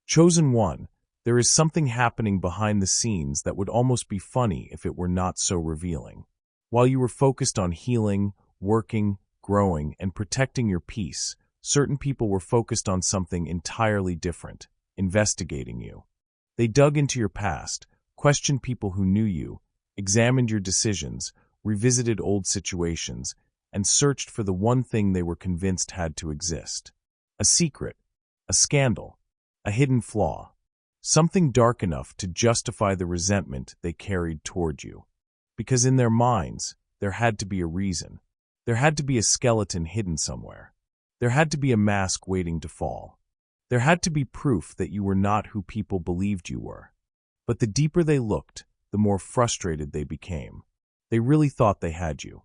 Chosen one, there is something happening behind the scenes that would almost be funny if it were not so revealing. While you were focused on healing, working, growing, and protecting your peace, certain people were focused on something entirely different, investigating you. They dug into your past, questioned people who knew you, examined your decisions, revisited old situations, and searched for the one thing they were convinced had to exist. A secret, a scandal, a hidden flaw, something dark enough to justify the resentment they carried toward you. Because in their minds, there had to be a reason. There had to be a skeleton hidden somewhere. There had to be a mask waiting to fall. There had to be proof that you were not who people believed you were. But the deeper they looked, the more frustrated they became. They really thought they had you.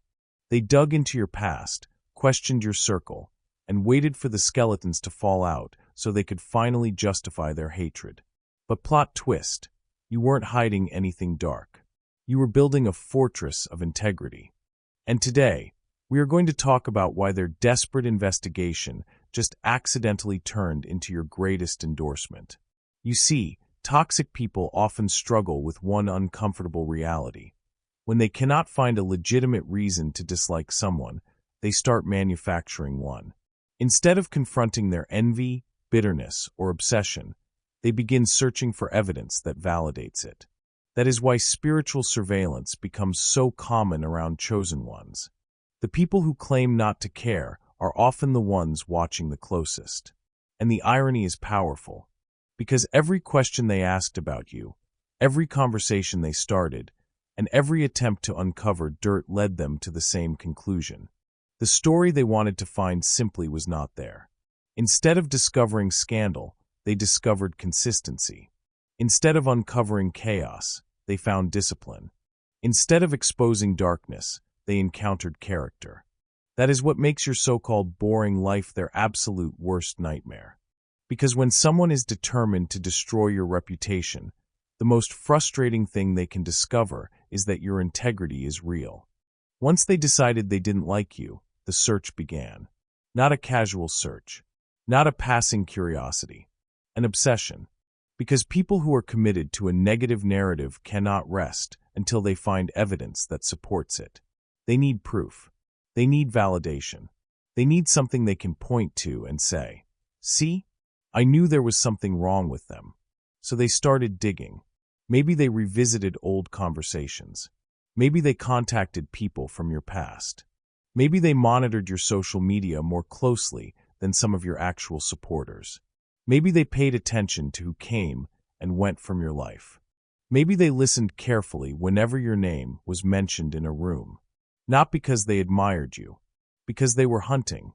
They dug into your past, questioned your circle, and waited for the skeletons to fall out so they could finally justify their hatred. But plot twist, you weren't hiding anything dark. You were building a fortress of integrity. And today, we are going to talk about why their desperate investigation just accidentally turned into your greatest endorsement. You see, toxic people often struggle with one uncomfortable reality. When they cannot find a legitimate reason to dislike someone, they start manufacturing one. Instead of confronting their envy, bitterness, or obsession, they begin searching for evidence that validates it. That is why spiritual surveillance becomes so common around chosen ones. The people who claim not to care are often the ones watching the closest. And the irony is powerful, because every question they asked about you, every conversation they started, and every attempt to uncover dirt led them to the same conclusion. The story they wanted to find simply was not there. Instead of discovering scandal, they discovered consistency. Instead of uncovering chaos, they found discipline. Instead of exposing darkness, they encountered character. That is what makes your so-called boring life their absolute worst nightmare. Because when someone is determined to destroy your reputation, the most frustrating thing they can discover is that your integrity is real. Once they decided they didn't like you, the search began. Not a casual search. Not a passing curiosity. An obsession. Because people who are committed to a negative narrative cannot rest until they find evidence that supports it. They need proof. They need validation. They need something they can point to and say, "See, I knew there was something wrong with them." So they started digging. Maybe they revisited old conversations. Maybe they contacted people from your past. Maybe they monitored your social media more closely than some of your actual supporters. Maybe they paid attention to who came and went from your life. Maybe they listened carefully whenever your name was mentioned in a room. Not because they admired you, because they were hunting.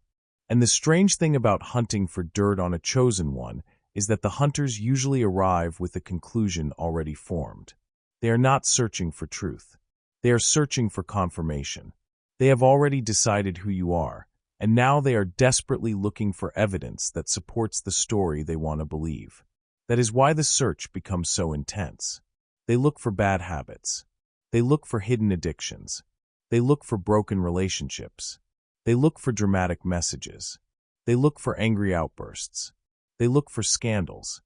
And the strange thing about hunting for dirt on a chosen one is that the hunters usually arrive with a conclusion already formed. They are not searching for truth. They are searching for confirmation. They have already decided who you are, and now they are desperately looking for evidence that supports the story they want to believe. That is why the search becomes so intense. They look for bad habits. They look for hidden addictions. They look for broken relationships. They look for dramatic messages. They look for angry outbursts. They look for scandals.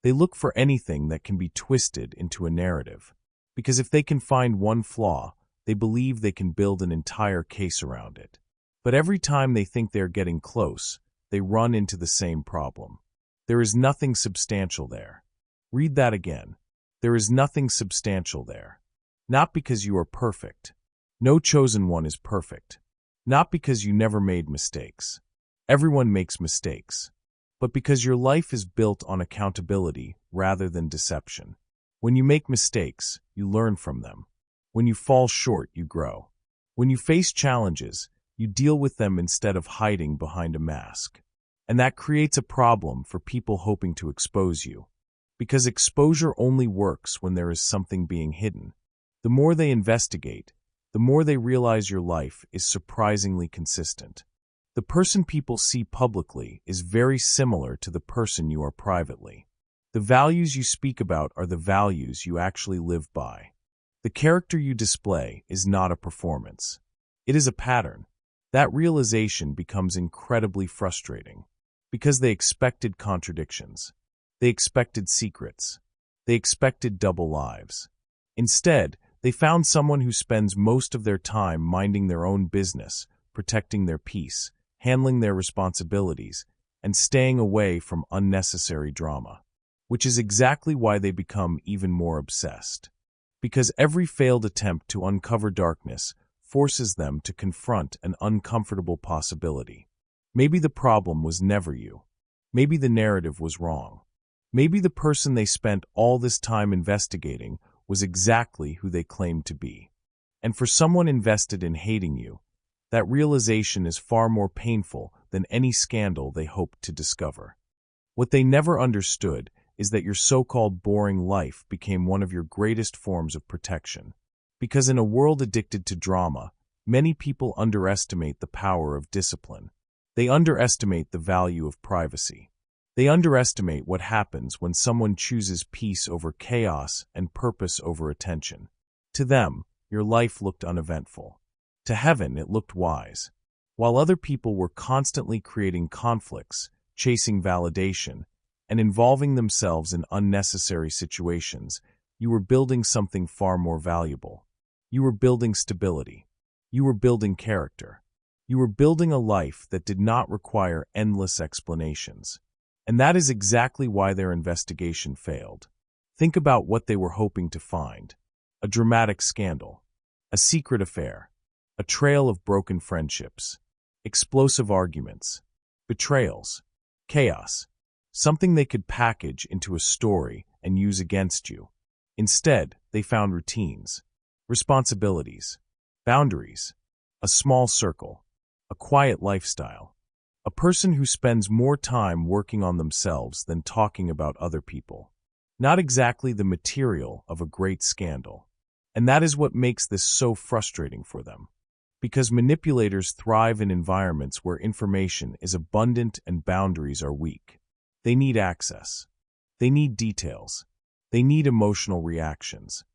They look for anything that can be twisted into a narrative. Because if they can find one flaw, they believe they can build an entire case around it. But every time they think they're getting close, they run into the same problem. There is nothing substantial there. Read that again. There is nothing substantial there. Not because you are perfect. No chosen one is perfect. Not because you never made mistakes. Everyone makes mistakes. But because your life is built on accountability rather than deception. When you make mistakes, you learn from them. When you fall short, you grow. When you face challenges, you deal with them instead of hiding behind a mask. And that creates a problem for people hoping to expose you. Because exposure only works when there is something being hidden. The more they investigate, the more they realize your life is surprisingly consistent. The person people see publicly is very similar to the person you are privately. The values you speak about are the values you actually live by. The character you display is not a performance. It is a pattern. That realization becomes incredibly frustrating because they expected contradictions. They expected secrets. They expected double lives. Instead, they found someone who spends most of their time minding their own business, protecting their peace, handling their responsibilities, and staying away from unnecessary drama. Which is exactly why they become even more obsessed. Because every failed attempt to uncover darkness forces them to confront an uncomfortable possibility. Maybe the problem was never you. Maybe the narrative was wrong. Maybe the person they spent all this time investigating was exactly who they claimed to be. And for someone invested in hating you, that realization is far more painful than any scandal they hoped to discover. What they never understood is that your so-called boring life became one of your greatest forms of protection. Because in a world addicted to drama, many people underestimate the power of discipline. They underestimate the value of privacy. They underestimate what happens when someone chooses peace over chaos and purpose over attention. To them, your life looked uneventful. To heaven, it looked wise. While other people were constantly creating conflicts, chasing validation, and involving themselves in unnecessary situations, you were building something far more valuable. You were building stability. You were building character. You were building a life that did not require endless explanations. And that is exactly why their investigation failed. Think about what they were hoping to find. A dramatic scandal. A secret affair. A trail of broken friendships. Explosive arguments. Betrayals. Chaos. Something they could package into a story and use against you. Instead, they found routines, responsibilities, boundaries, a small circle, a quiet lifestyle, a person who spends more time working on themselves than talking about other people. Not exactly the material of a great scandal. And that is what makes this so frustrating for them. Because manipulators thrive in environments where information is abundant and boundaries are weak. They need access. They need details. They need emotional reactions.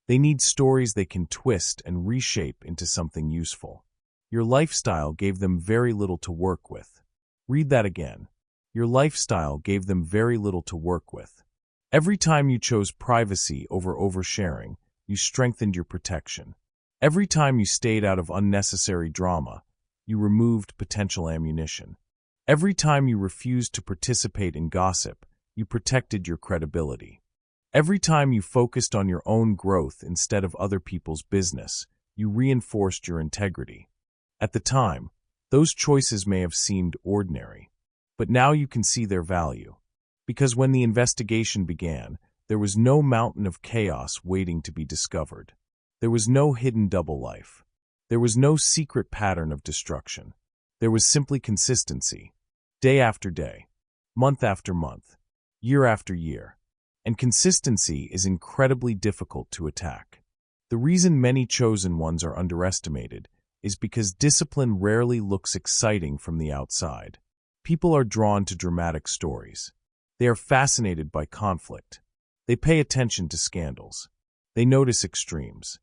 They need stories they can twist and reshape into something useful. Your lifestyle gave them very little to work with. Read that again. Your lifestyle gave them very little to work with. Every time you chose privacy over oversharing, you strengthened your protection. Every time you stayed out of unnecessary drama, you removed potential ammunition. Every time you refused to participate in gossip, you protected your credibility. Every time you focused on your own growth instead of other people's business, you reinforced your integrity. At the time, those choices may have seemed ordinary, but now you can see their value. Because when the investigation began, there was no mountain of chaos waiting to be discovered. There was no hidden double life. There was no secret pattern of destruction. There was simply consistency, day after day, month after month, year after year. And consistency is incredibly difficult to attack. The reason many chosen ones are underestimated is because discipline rarely looks exciting from the outside. People are drawn to dramatic stories. They are fascinated by conflict. They pay attention to scandals. They notice extremes.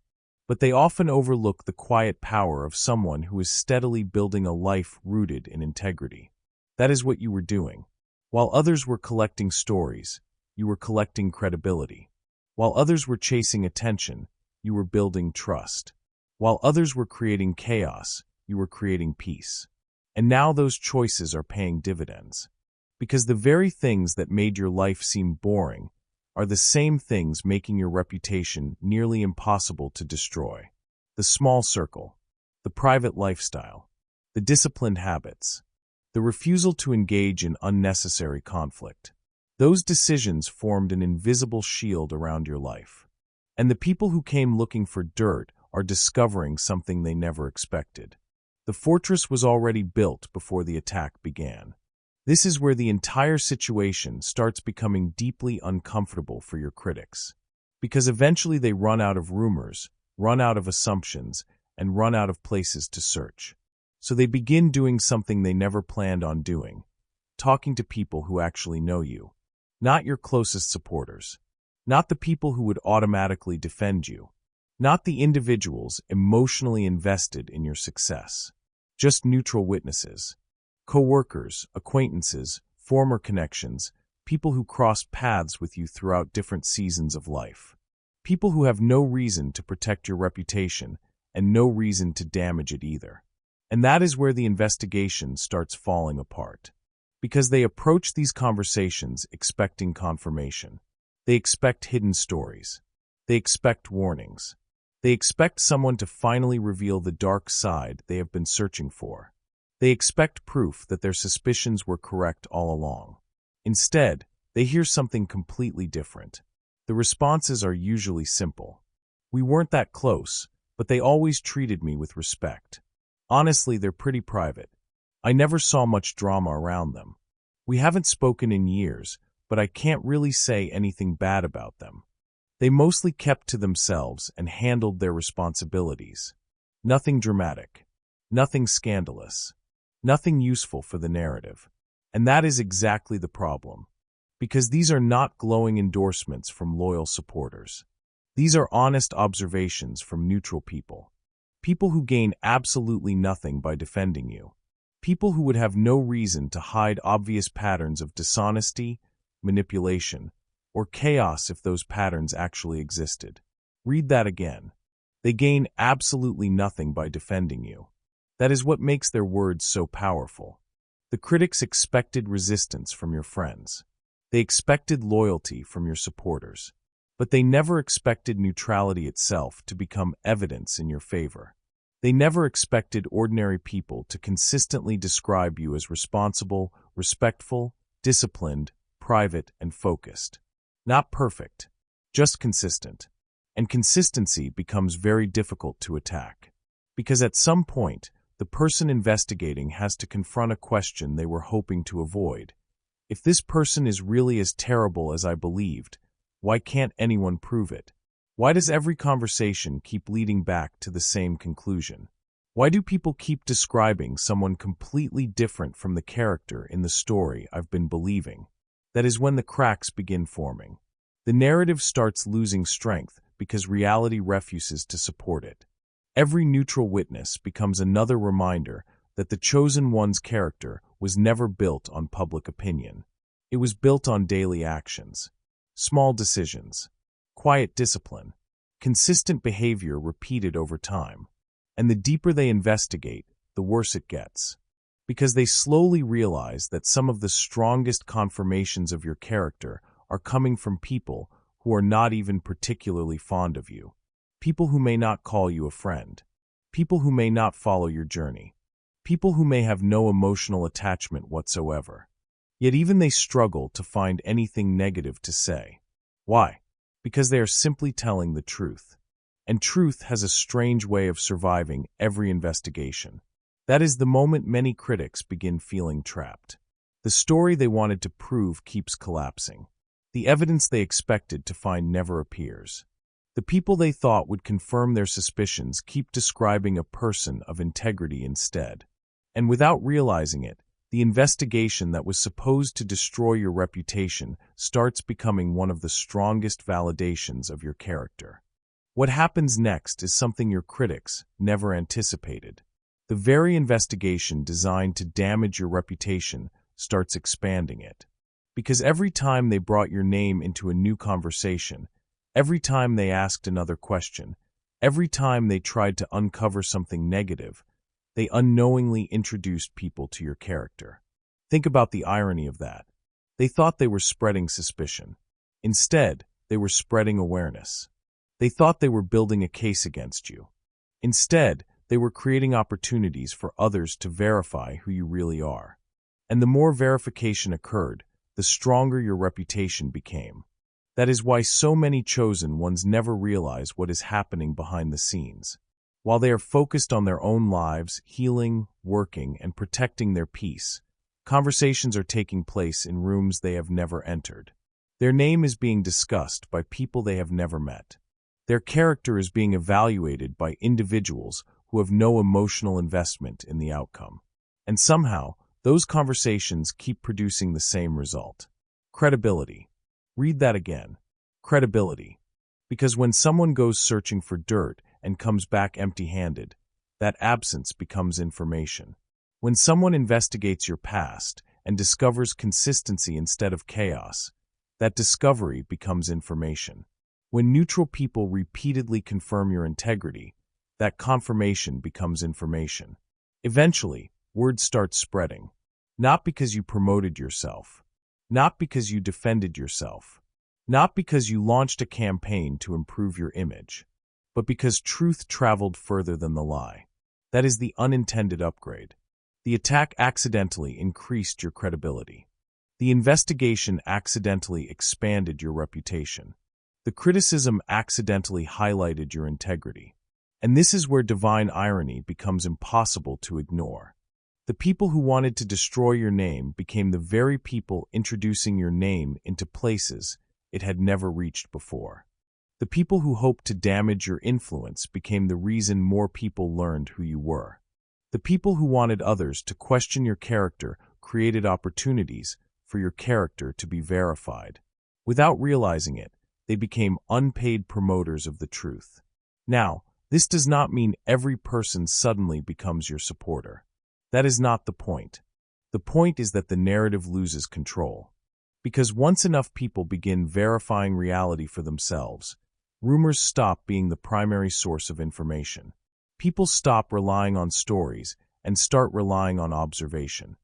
But they often overlook the quiet power of someone who is steadily building a life rooted in integrity. That is what you were doing. While others were collecting stories, you were collecting credibility. While others were chasing attention, you were building trust. While others were creating chaos, you were creating peace. And now those choices are paying dividends. Because the very things that made your life seem boring are the same things making your reputation nearly impossible to destroy. The small circle, the private lifestyle, the disciplined habits, the refusal to engage in unnecessary conflict. Those decisions formed an invisible shield around your life. And the people who came looking for dirt are discovering something they never expected. The fortress was already built before the attack began. This is where the entire situation starts becoming deeply uncomfortable for your critics. Because eventually they run out of rumors, run out of assumptions, and run out of places to search. So they begin doing something they never planned on doing, talking to people who actually know you. Not your closest supporters. Not the people who would automatically defend you. Not the individuals emotionally invested in your success. Just neutral witnesses. Co-workers, acquaintances, former connections, people who crossed paths with you throughout different seasons of life. People who have no reason to protect your reputation and no reason to damage it either. And that is where the investigation starts falling apart. Because they approach these conversations expecting confirmation. They expect hidden stories. They expect warnings. They expect someone to finally reveal the dark side they have been searching for. They expect proof that their suspicions were correct all along. Instead, they hear something completely different. The responses are usually simple. We weren't that close, but they always treated me with respect. Honestly, they're pretty private. I never saw much drama around them. We haven't spoken in years, but I can't really say anything bad about them. They mostly kept to themselves and handled their responsibilities. Nothing dramatic. Nothing scandalous. Nothing useful for the narrative. And that is exactly the problem. Because these are not glowing endorsements from loyal supporters. These are honest observations from neutral people. People who gain absolutely nothing by defending you. People who would have no reason to hide obvious patterns of dishonesty, manipulation, or chaos if those patterns actually existed. Read that again. They gain absolutely nothing by defending you. That is what makes their words so powerful. The critics expected resistance from your friends. They expected loyalty from your supporters. But they never expected neutrality itself to become evidence in your favor. They never expected ordinary people to consistently describe you as responsible, respectful, disciplined, private, and focused. Not perfect, just consistent. And consistency becomes very difficult to attack. Because at some point, the person investigating has to confront a question they were hoping to avoid. If this person is really as terrible as I believed, why can't anyone prove it? Why does every conversation keep leading back to the same conclusion? Why do people keep describing someone completely different from the character in the story I've been believing? That is when the cracks begin forming. The narrative starts losing strength because reality refuses to support it. Every neutral witness becomes another reminder that the chosen one's character was never built on public opinion. It was built on daily actions, small decisions, quiet discipline, consistent behavior repeated over time. And the deeper they investigate, the worse it gets. Because they slowly realize that some of the strongest confirmations of your character are coming from people who are not even particularly fond of you. People who may not call you a friend. People who may not follow your journey. People who may have no emotional attachment whatsoever. Yet even they struggle to find anything negative to say. Why? Because they are simply telling the truth. And truth has a strange way of surviving every investigation. That is the moment many critics begin feeling trapped. The story they wanted to prove keeps collapsing. The evidence they expected to find never appears. The people they thought would confirm their suspicions keep describing a person of integrity instead. And without realizing it, the investigation that was supposed to destroy your reputation starts becoming one of the strongest validations of your character. What happens next is something your critics never anticipated. The very investigation designed to damage your reputation starts expanding it. Because every time they brought your name into a new conversation, every time they asked another question, every time they tried to uncover something negative, they unknowingly introduced people to your character. Think about the irony of that. They thought they were spreading suspicion. Instead, they were spreading awareness. They thought they were building a case against you. Instead, they were creating opportunities for others to verify who you really are. And the more verification occurred, the stronger your reputation became. That is why so many chosen ones never realize what is happening behind the scenes. While they are focused on their own lives, healing, working, and protecting their peace, conversations are taking place in rooms they have never entered. Their name is being discussed by people they have never met. Their character is being evaluated by individuals who have no emotional investment in the outcome. And somehow, those conversations keep producing the same result. Credibility. Read that again. Credibility. Because when someone goes searching for dirt and comes back empty-handed, that absence becomes information. When someone investigates your past and discovers consistency instead of chaos, that discovery becomes information. When neutral people repeatedly confirm your integrity, that confirmation becomes information. Eventually, word starts spreading. Not because you promoted yourself, not because you defended yourself, not because you launched a campaign to improve your image, but because truth traveled further than the lie. That is the unintended upgrade. The attack accidentally increased your credibility. The investigation accidentally expanded your reputation. The criticism accidentally highlighted your integrity. And this is where divine irony becomes impossible to ignore. The people who wanted to destroy your name became the very people introducing your name into places it had never reached before. The people who hoped to damage your influence became the reason more people learned who you were. The people who wanted others to question your character created opportunities for your character to be verified. Without realizing it, they became unpaid promoters of the truth. Now, this does not mean every person suddenly becomes your supporter. That is not the point. The point is that the narrative loses control. Because once enough people begin verifying reality for themselves, rumors stop being the primary source of information. People stop relying on stories and start relying on observation.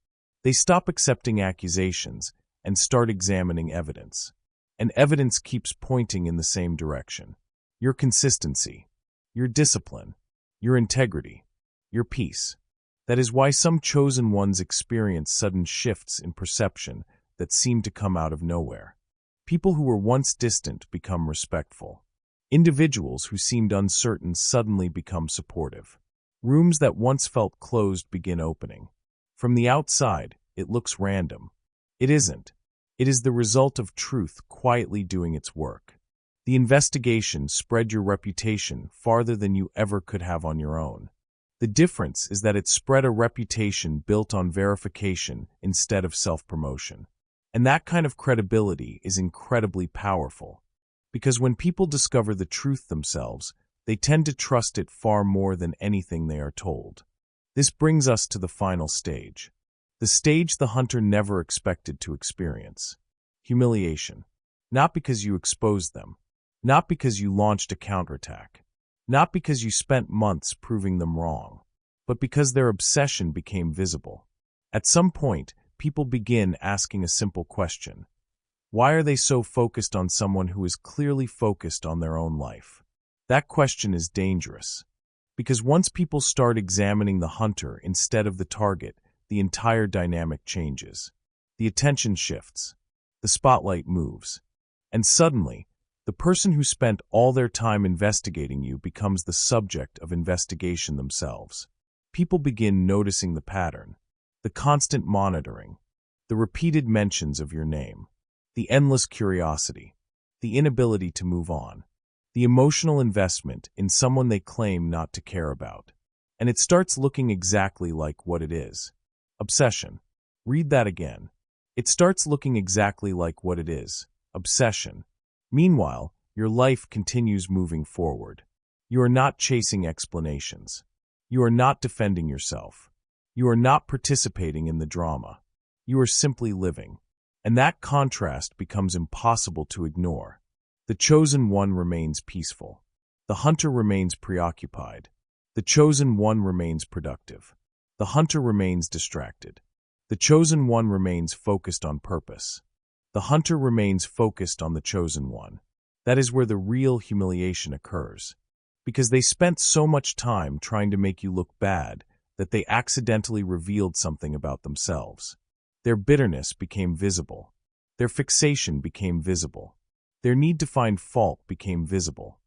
They stop accepting accusations and start examining evidence. And evidence keeps pointing in the same direction. Your consistency, your discipline, your integrity, your peace. That is why some chosen ones experience sudden shifts in perception that seem to come out of nowhere. People who were once distant become respectful. Individuals who seemed uncertain suddenly become supportive. Rooms that once felt closed begin opening. From the outside, it looks random. It isn't. It is the result of truth quietly doing its work. The investigation spread your reputation farther than you ever could have on your own. The difference is that it spread a reputation built on verification instead of self-promotion. And that kind of credibility is incredibly powerful. Because when people discover the truth themselves, they tend to trust it far more than anything they are told. This brings us to the final stage. The stage the hunter never expected to experience. Humiliation. Not because you exposed them. Not because you launched a counterattack. Not because you spent months proving them wrong, but because their obsession became visible. At some point, people begin asking a simple question. Why are they so focused on someone who is clearly focused on their own life? That question is dangerous. Because once people start examining the hunter instead of the target, the entire dynamic changes. The attention shifts. The spotlight moves. And suddenly, the person who spent all their time investigating you becomes the subject of investigation themselves. People begin noticing the pattern, the constant monitoring, the repeated mentions of your name, the endless curiosity, the inability to move on, the emotional investment in someone they claim not to care about. And it starts looking exactly like what it is. Obsession. Read that again. It starts looking exactly like what it is. Obsession. Meanwhile, your life continues moving forward. You are not chasing explanations. You are not defending yourself. You are not participating in the drama. You are simply living. And that contrast becomes impossible to ignore. The chosen one remains peaceful. The hunter remains preoccupied. The chosen one remains productive. The hunter remains distracted. The chosen one remains focused on purpose. The hunter remains focused on the chosen one. That is where the real humiliation occurs. Because they spent so much time trying to make you look bad that they accidentally revealed something about themselves. Their bitterness became visible. Their fixation became visible. Their need to find fault became visible.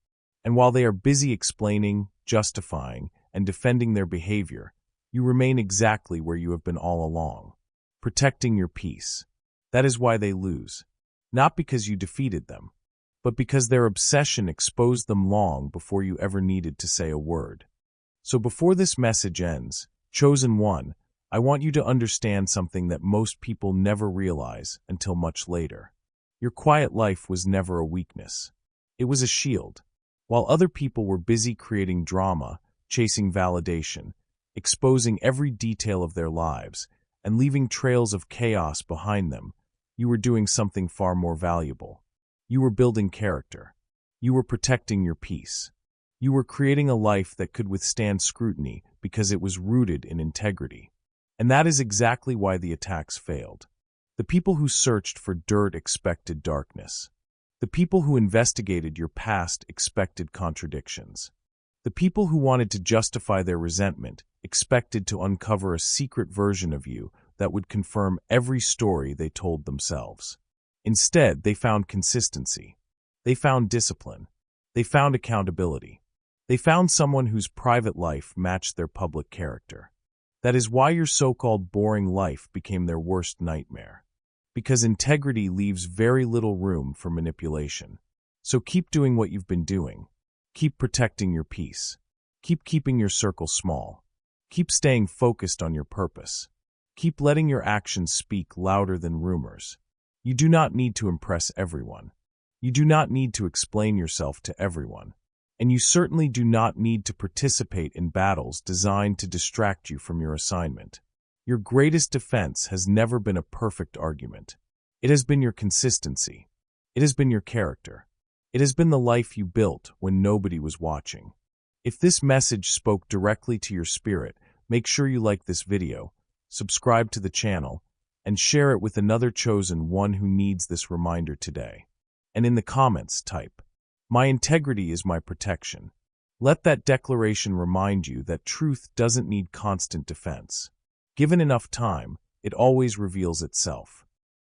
And while they are busy explaining, justifying, and defending their behavior, you remain exactly where you have been all along, protecting your peace. That is why they lose. Not because you defeated them, but because their obsession exposed them long before you ever needed to say a word. So before this message ends, Chosen One, I want you to understand something that most people never realize until much later. Your quiet life was never a weakness. It was a shield. While other people were busy creating drama, chasing validation, exposing every detail of their lives, and leaving trails of chaos behind them, you were doing something far more valuable. You were building character. You were protecting your peace. You were creating a life that could withstand scrutiny because it was rooted in integrity. And that is exactly why the attacks failed. The people who searched for dirt expected darkness. The people who investigated your past expected contradictions. The people who wanted to justify their resentment expected to uncover a secret version of you that would confirm every story they told themselves. Instead, they found consistency. They found discipline. They found accountability. They found someone whose private life matched their public character. That is why your so-called boring life became their worst nightmare. Because integrity leaves very little room for manipulation. So keep doing what you've been doing. Keep protecting your peace. Keep keeping your circle small. Keep staying focused on your purpose. Keep letting your actions speak louder than rumors. You do not need to impress everyone. You do not need to explain yourself to everyone. And you certainly do not need to participate in battles designed to distract you from your assignment. Your greatest defense has never been a perfect argument. It has been your consistency. It has been your character. It has been the life you built when nobody was watching. If this message spoke directly to your spirit, make sure you like this video, subscribe to the channel, and share it with another chosen one who needs this reminder today. And in the comments, type, "My integrity is my protection." Let that declaration remind you that truth doesn't need constant defense. Given enough time, it always reveals itself.